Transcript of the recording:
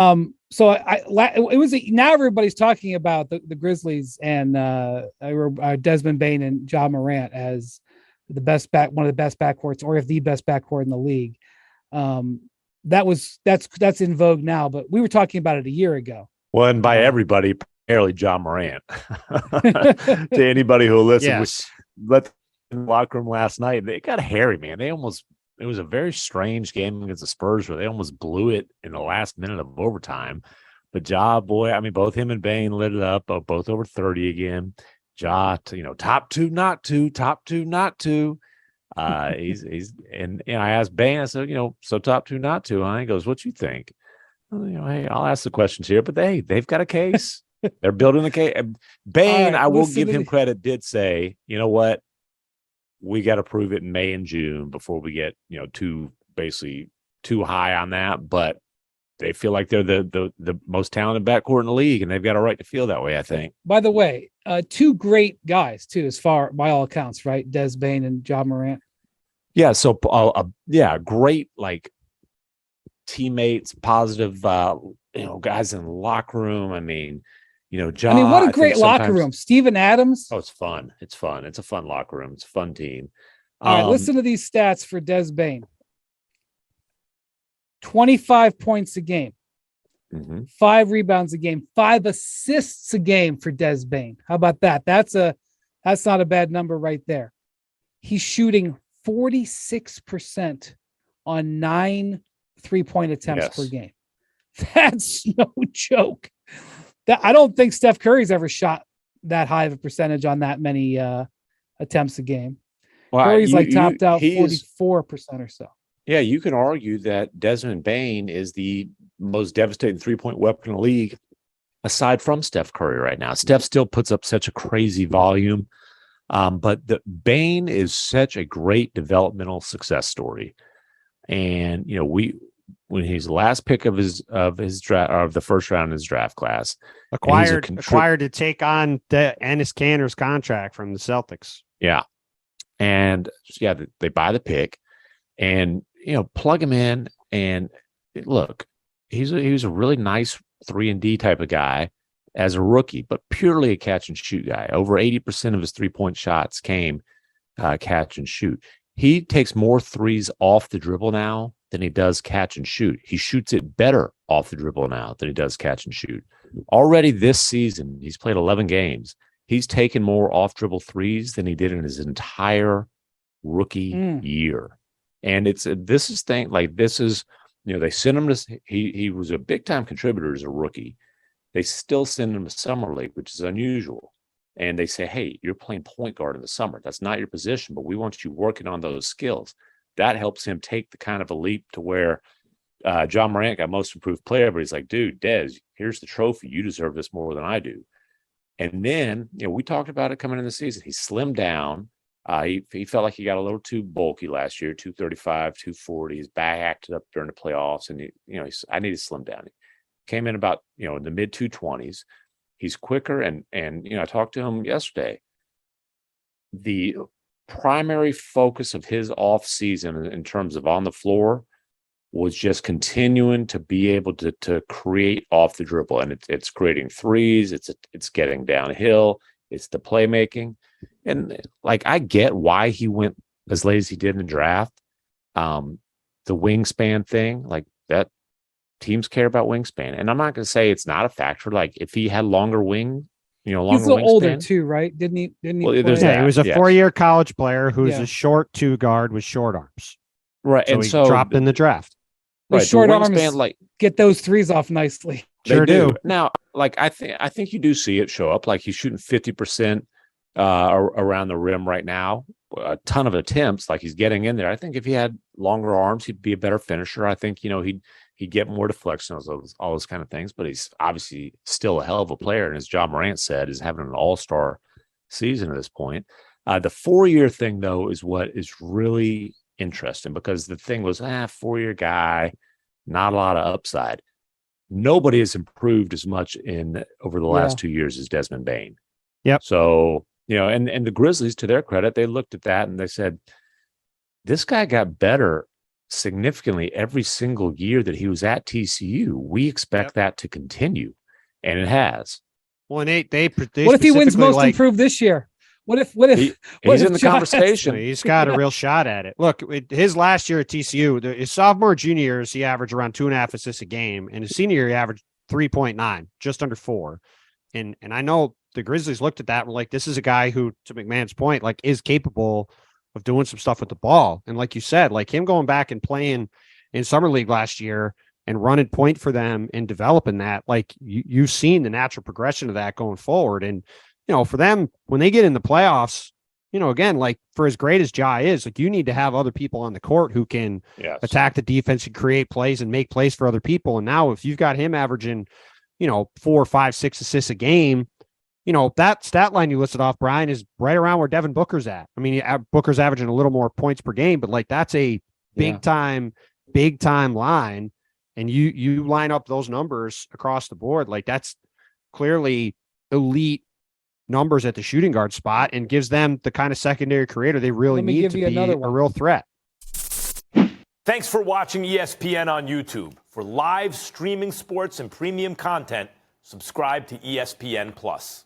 It was now everybody's talking about the Grizzlies and Desmond Bane and John Morant as one of the best backcourts, or if the best backcourt in the league. That's in vogue now, but we were talking about it a year ago. Well, and by everybody, primarily John Morant. To anybody who listened, let in the locker room last night, they got hairy, man. It was a very strange game against the Spurs where they almost blew it in the last minute of overtime. But Ja, boy, I mean, both him and Bane lit it up, both over 30 again. Ja, top two, not two, top two, not two. He's and I asked Bane, I said, so top two, not two, huh? He goes, what you think? Hey, I'll ask the questions here, but they've got a case. They're building a case. Bane, I will give him credit, did say, you know what? We got to prove it in May and June before we get, too high on that. But they feel like they're the most talented backcourt in the league, and they've got a right to feel that way, I think. By the way, two great guys too, as far by all accounts, right? Des Bane and John Morant. Yeah. So, great, like teammates, positive, guys in the locker room. I mean, John. I mean, what a great locker room. Steven Adams. Oh, it's fun. It's fun. It's a fun locker room. It's a fun team. All right, listen to these stats for Des Bane. 25 points a game, 5 rebounds a game, 5 assists a game for Des Bane. How about that? That's not a bad number right there. He's shooting 46% on 9 3-point attempts per game. That's no joke. I don't think Steph Curry's ever shot that high of a percentage on that many attempts a game. Well, Curry's topped out 44% or so. Yeah, you can argue that Desmond Bane is the most devastating 3-point weapon in the league, aside from Steph Curry right now. Steph still puts up such a crazy volume, but Bane is such a great developmental success story. And when he's the last pick of his draft, of the first round in his draft class, acquired to take on Enes Kanter's contract from the Celtics. Yeah, and they buy the pick, and plug him in, and look, he was a really nice 3-and-D type of guy as a rookie, but purely a catch and shoot guy. Over 80% of his 3-point shots came catch and shoot. He takes more threes off the dribble now than he does catch and shoot. He shoots it better off the dribble now than he does catch and shoot. Already this season, he's played 11 games. He's taken more off dribble threes than he did in his entire rookie year. And they sent him to, he was a big time contributor as a rookie. They still send him to summer league, which is unusual. And they say, hey, you're playing point guard in the summer. That's not your position, but we want you working on those skills. That helps him take the kind of a leap to where John Morant got most improved player, but he's like, dude, Des, here's the trophy. You deserve this more than I do. And then, we talked about it coming in the season. He slimmed down. He felt like he got a little too bulky last year, 235, 240. His back acted up during the playoffs, and I need to slim down. He came in about in the mid 220s. He's quicker, and I talked to him yesterday. The primary focus of his off season in terms of on the floor was just continuing to be able to create off the dribble, and it's creating threes. It's getting downhill. It's the playmaking. And I get why he went as late as he did in the draft. The wingspan thing, that teams care about wingspan. And I'm not going to say it's not a factor. If he had longer longer he's a little wingspan, older too, right? Didn't he? Well, he was a 4-year college player who's a short 2 guard with short arms. Right. So he dropped in the draft. Right. Short arms get those threes off nicely. Sure do. Now, I think you do see it show up. He's shooting 50% around the rim right now. A ton of attempts. He's getting in there. I think if he had longer arms, he'd be a better finisher. I think he'd get more deflection, all those kind of things. But he's obviously still a hell of a player, and as John Morant said, is having an all-star season at this point. The 4-year thing, though, is what is really interesting, because the thing was, 4-year guy, not a lot of upside. Nobody has improved as much over the last 2 years as Desmond Bane. Yep. So, and the Grizzlies, to their credit, they looked at that and they said, this guy got better significantly every single year that he was at TCU. We expect that to continue, and it has. Well, and they what if he wins specifically, most improved this year? What if He's in the Josh conversation? He's got a real shot at it. Look, his last year at TCU, his sophomore, junior years, he averaged around 2.5 assists a game, and his senior year, he averaged 3.9, just under 4. And I know the Grizzlies looked at that and were like, this is a guy who, to McMahon's point, like is capable of doing some stuff with the ball. And like you said, like him going back and playing in summer league last year and running point for them and developing that, like you've seen the natural progression of that going forward. And, you know, for them, when they get in the playoffs, you know, again, like for as great as Ja is, like you need to have other people on the court who can attack the defense and create plays and make plays for other people. And now if you've got him averaging, you know, 4, 5, 6 assists a game, you know, that stat line you listed off, Brian, is right around where Devin Booker's at. I mean, Booker's averaging a little more points per game, but like that's a big time line. And you line up those numbers across the board, like that's clearly elite numbers at the shooting guard spot and gives them the kind of secondary creator they really need to be a real threat. Thanks for watching ESPN on YouTube. For live streaming sports and premium content, subscribe to ESPN Plus.